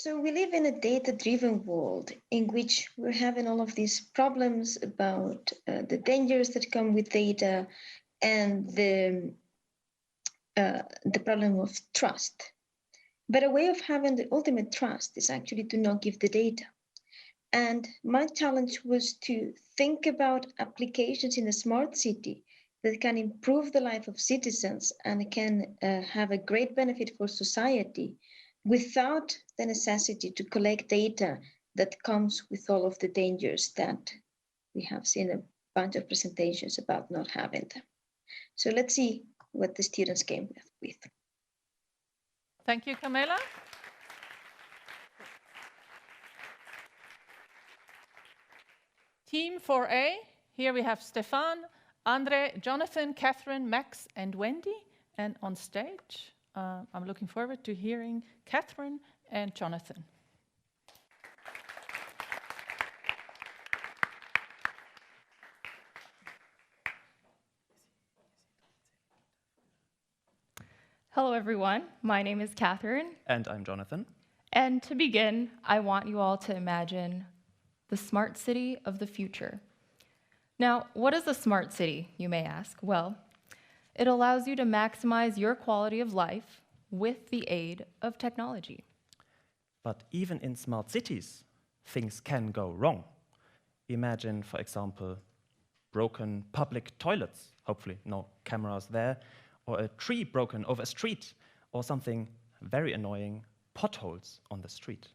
So we live in a data-driven world in which we're having all of these problems about the dangers that come with data and the problem of trust. But a way of having the ultimate trust is actually to not give the data. And my challenge was to think about applications in a smart city that can improve the life of citizens and can have a great benefit for society without the necessity to collect data that comes with all of the dangers that we have seen a bunch of presentations about not having them. So let's see what the students came with. Thank you, Camilla. Team 4A, here we have Stefan, Andre, Jonathan, Catherine, Max, and Wendy. And on stage, I'm looking forward to hearing Catherine and Jonathan. Hello, everyone. My name is Catherine. And I'm Jonathan. And to begin, I want you all to imagine the smart city of the future. Now, what is a smart city, you may ask? Well, it allows you to maximize your quality of life with the aid of technology. But even in smart cities, things can go wrong. Imagine, for example, broken public toilets, hopefully no cameras there, or a tree broken over a street, or something very annoying, potholes on the street.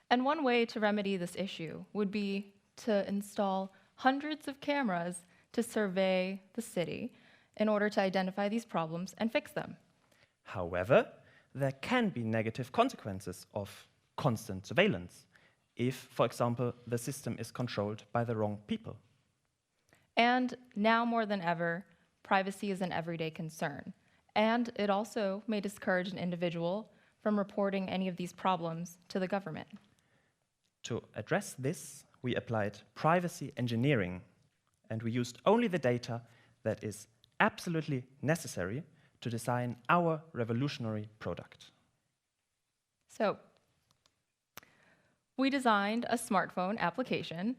And one way to remedy this issue would be to install hundreds of cameras to survey the city in order to identify these problems and fix them. However, there can be negative consequences of constant surveillance if, for example, the system is controlled by the wrong people. And now more than ever, privacy is an everyday concern. And it also may discourage an individual from reporting any of these problems to the government. To address this, we applied privacy engineering, and we used only the data that is absolutely necessary to design our revolutionary product. So, we designed a smartphone application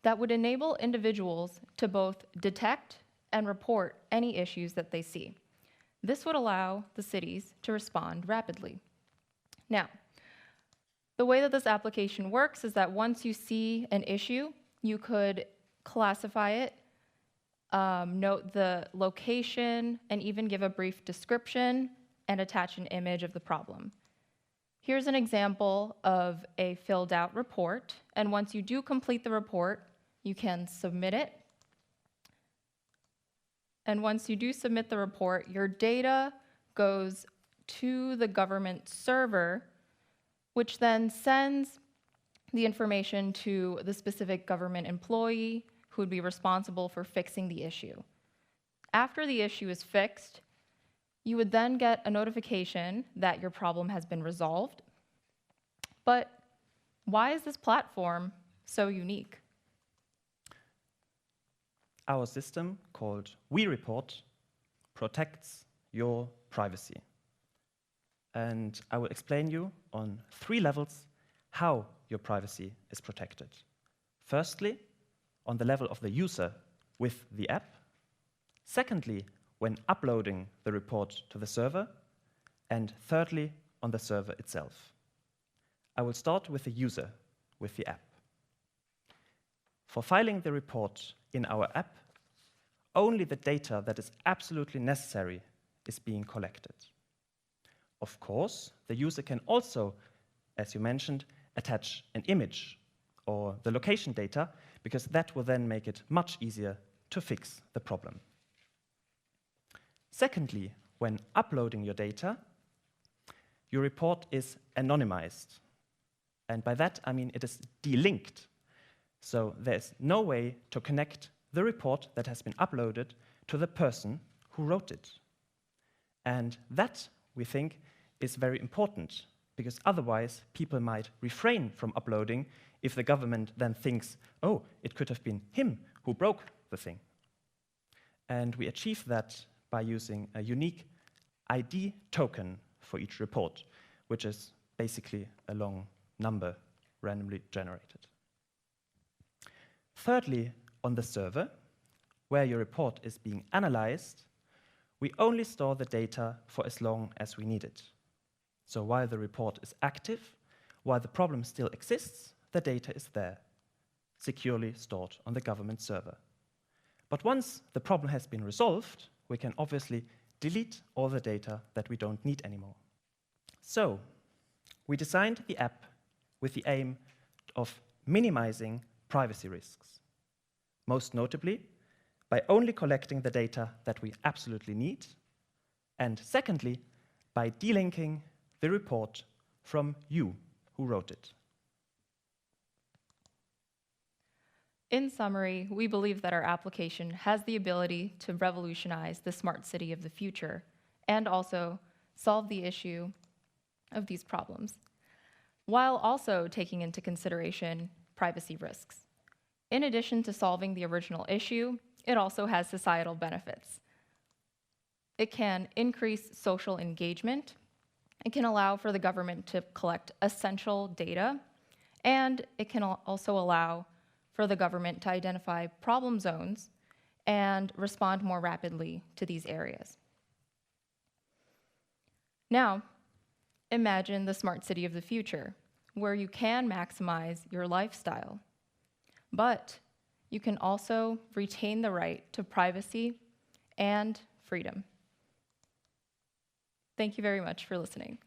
that would enable individuals to both detect and report any issues that they see. This would allow the cities to respond rapidly. Now, the way that this application works is that once you see an issue, you could classify it, note the location, and even give a brief description and attach an image of the problem. Here's an example of a filled out report, and once you do complete the report, you can submit it. And once you do submit the report, your data goes to the government server, which then sends the information to the specific government employee who would be responsible for fixing the issue. After the issue is fixed, you would then get a notification that your problem has been resolved. But why is this platform so unique? Our system, called WeReport, protects your privacy. And I will explain you on 3 levels how your privacy is protected. Firstly, on the level of the user with the app. Secondly, when uploading the report to the server. And thirdly, on the server itself. I will start with the user with the app. For filing the report in our app, only the data that is absolutely necessary is being collected. Of course, the user can also, as you mentioned, attach an image or the location data, because that will then make it much easier to fix the problem. Secondly, when uploading your data, your report is anonymized. And by that, I mean it is delinked. So there's no way to connect the report that has been uploaded to the person who wrote it. And that, we think, is very important, because otherwise people might refrain from uploading if the government then thinks, oh, it could have been him who broke the thing. And we achieve that by using a unique ID token for each report, which is basically a long number randomly generated. Thirdly, on the server, where your report is being analyzed, we only store the data for as long as we need it. So while the report is active, while the problem still exists, the data is there, securely stored on the government server. But once the problem has been resolved, we can obviously delete all the data that we don't need anymore. So we designed the app with the aim of minimizing privacy risks, most notably by only collecting the data that we absolutely need, and secondly, by delinking the report from you who wrote it. In summary, we believe that our application has the ability to revolutionize the smart city of the future and also solve the issue of these problems, while also taking into consideration privacy risks. In addition to solving the original issue, it also has societal benefits. It can increase social engagement. It can allow for the government to collect essential data, and it can also allow for the government to identify problem zones and respond more rapidly to these areas. Now, imagine the smart city of the future, where you can maximize your lifestyle, but you can also retain the right to privacy and freedom. Thank you very much for listening.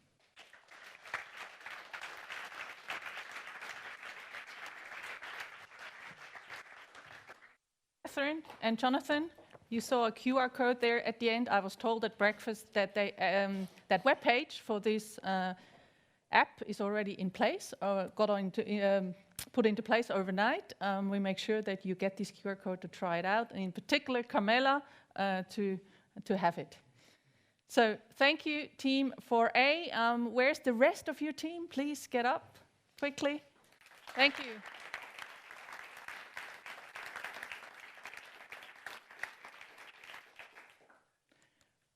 Catherine and Jonathan, you saw a QR code there at the end. I was told at breakfast that that webpage for this app is already in place, or put into place overnight. We make sure that you get this QR code to try it out, and in particular, Carmela, to have it. So thank you, Team 4A. Where's the rest of your team? Please get up quickly. Thank you.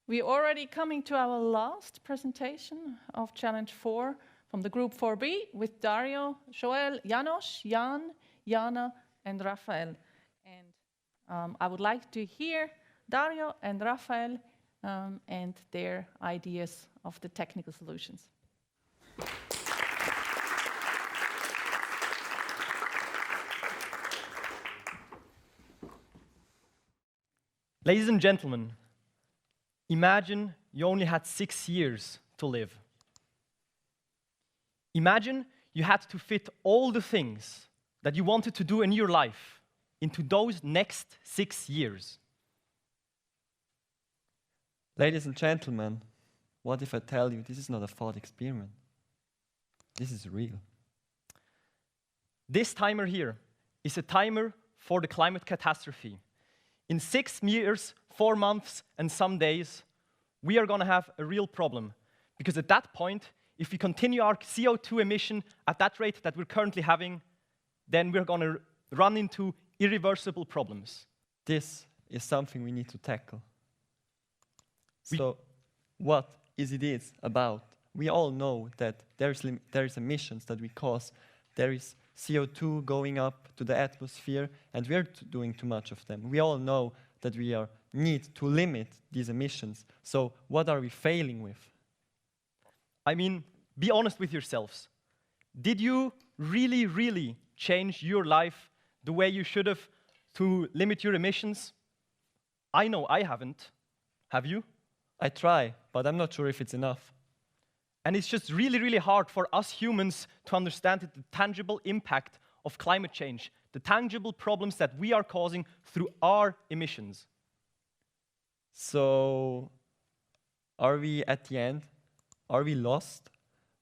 We're already coming to our last presentation of Challenge 4 from the Group 4B with Dario, Joel, Janos, Jan, Jana, and Rafael. And I would like to hear Dario and Rafael and their ideas of the technical solutions. Ladies and gentlemen, imagine you only had 6 years to live. Imagine you had to fit all the things that you wanted to do in your life into those next 6 years. Ladies and gentlemen, what if I tell you this is not a thought experiment? This is real. This timer here is a timer for the climate catastrophe. In 6 years, 4 months, and some days, we are going to have a real problem. Because at that point, if we continue our CO2 emission at that rate that we're currently having, then we're going to run into irreversible problems. This is something we need to tackle. So, what is it about? We all know that there is emissions that we cause. There is CO2 going up to the atmosphere, and we're doing too much of them. We all know that we need to limit these emissions. So, what are we failing with? I mean, be honest with yourselves. Did you really, really change your life the way you should have to limit your emissions? I know I haven't. Have you? I try, but I'm not sure if it's enough. And it's just really, really hard for us humans to understand the tangible impact of climate change, the tangible problems that we are causing through our emissions. So, are we at the end? Are we lost?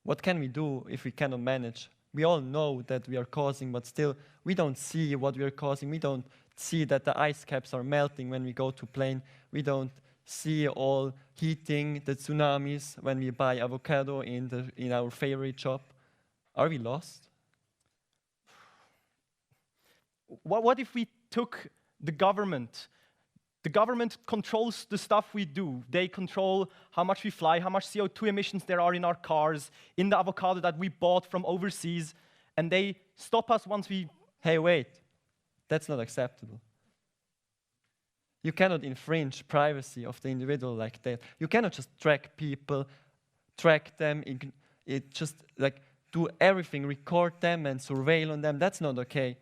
What can we do if we cannot manage? We all know that we are causing, but still, we don't see what we are causing. We don't see that the ice caps are melting when we go to plane. We don't see all heating, the tsunamis when we buy avocado in our favorite shop. Are we lost? What if we took the government, The government controls the stuff we do. They control how much we fly, how much CO2 emissions there are in our cars, in the avocado that we bought from overseas, and they stop us once we... Hey, wait. That's not acceptable. You cannot infringe privacy of the individual like that. You cannot just track people, track them, it just like do everything, record them and surveil on them. That's not okay.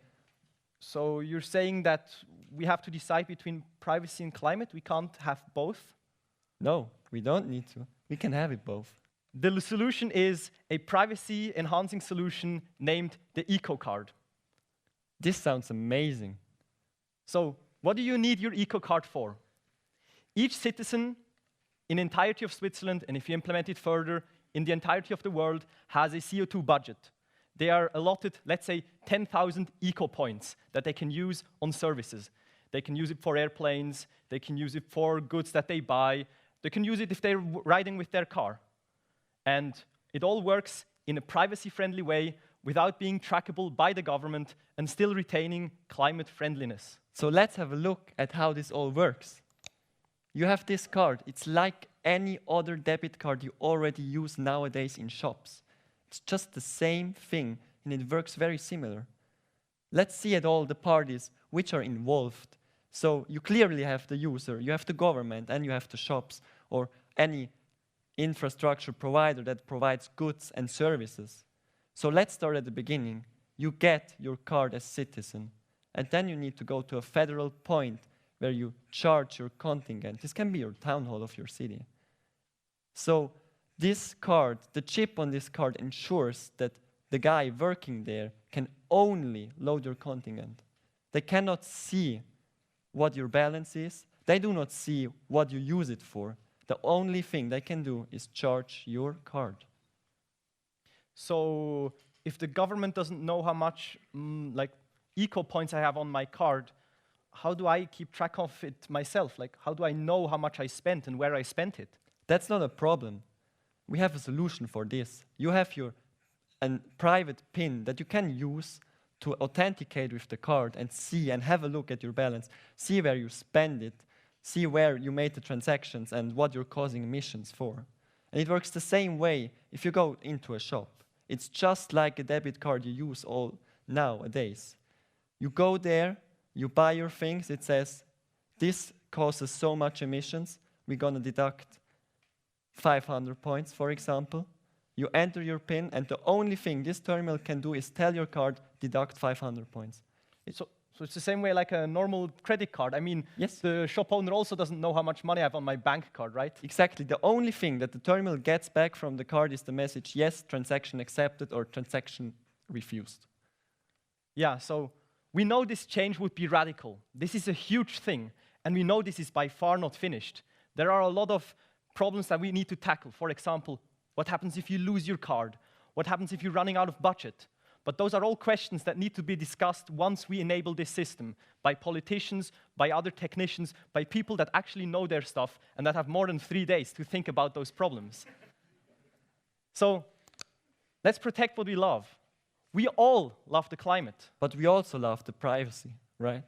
So you're saying that we have to decide between privacy and climate? We can't have both? No, we don't need to. We can have it both. The solution is a privacy-enhancing solution named the eco-card. This sounds amazing. So what do you need your eco-card for? Each citizen in the entirety of Switzerland, and if you implement it further, in the entirety of the world, has a CO2 budget. They are allotted, let's say, 10,000 eco-points that they can use on services. They can use it for airplanes, they can use it for goods that they buy, they can use it if they're riding with their car. And it all works in a privacy-friendly way without being trackable by the government and still retaining climate friendliness. So let's have a look at how this all works. You have this card. It's like any other debit card you already use nowadays in shops. It's just the same thing, and it works very similar. Let's see at all the parties which are involved. So you clearly have the user, you have the government, and you have the shops, or any infrastructure provider that provides goods and services. So let's start at the beginning. You get your card as citizen, and then you need to go to a federal point where you charge your contingent. This can be your town hall of your city. So this card, the chip on this card ensures that the guy working there can only load your contingent. They cannot see what your balance is. They do not see what you use it for. The only thing they can do is charge your card. So if the government doesn't know how much like eco points I have on my card, how do I keep track of it myself? Like, how do I know how much I spent and where I spent it? That's not a problem. We have a solution for this. You have a private PIN that you can use to authenticate with the card and see and have a look at your balance, see where you spend it, see where you made the transactions and what you're causing emissions for. And it works the same way if you go into a shop. It's just like a debit card you use all nowadays. You go there, you buy your things, it says, this causes so much emissions, we're gonna deduct 500 points, for example. You enter your PIN, and the only thing this terminal can do is tell your card, deduct 500 points. So it's the same way like a normal credit card. I mean, yes, the shop owner also doesn't know how much money I have on my bank card, right? Exactly. The only thing that the terminal gets back from the card is the message, yes, transaction accepted or transaction refused. Yeah, so we know this change would be radical. This is a huge thing, and we know this is by far not finished. There are a lot of problems that we need to tackle. For example, what happens if you lose your card? What happens if you're running out of budget? But those are all questions that need to be discussed once we enable this system by politicians, by other technicians, by people that actually know their stuff and that have more than 3 days to think about those problems. So let's protect what we love. We all love the climate. But we also love the privacy, right?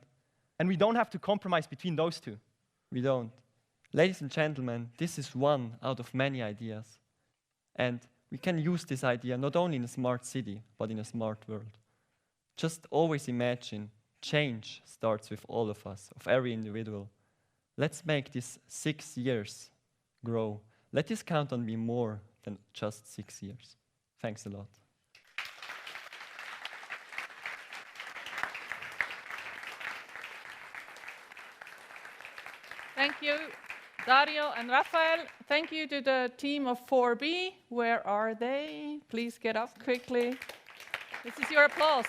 And we don't have to compromise between those two. We don't. Ladies and gentlemen, this is one out of many ideas. And we can use this idea not only in a smart city, but in a smart world. Just always imagine change starts with all of us, of every individual. Let's make this 6 years grow. Let this countdown be more than just 6 years. Thanks a lot. Thank you, Dario and Raphael. Thank you to the team of 4B. Where are they? Please get up quickly. This is your applause.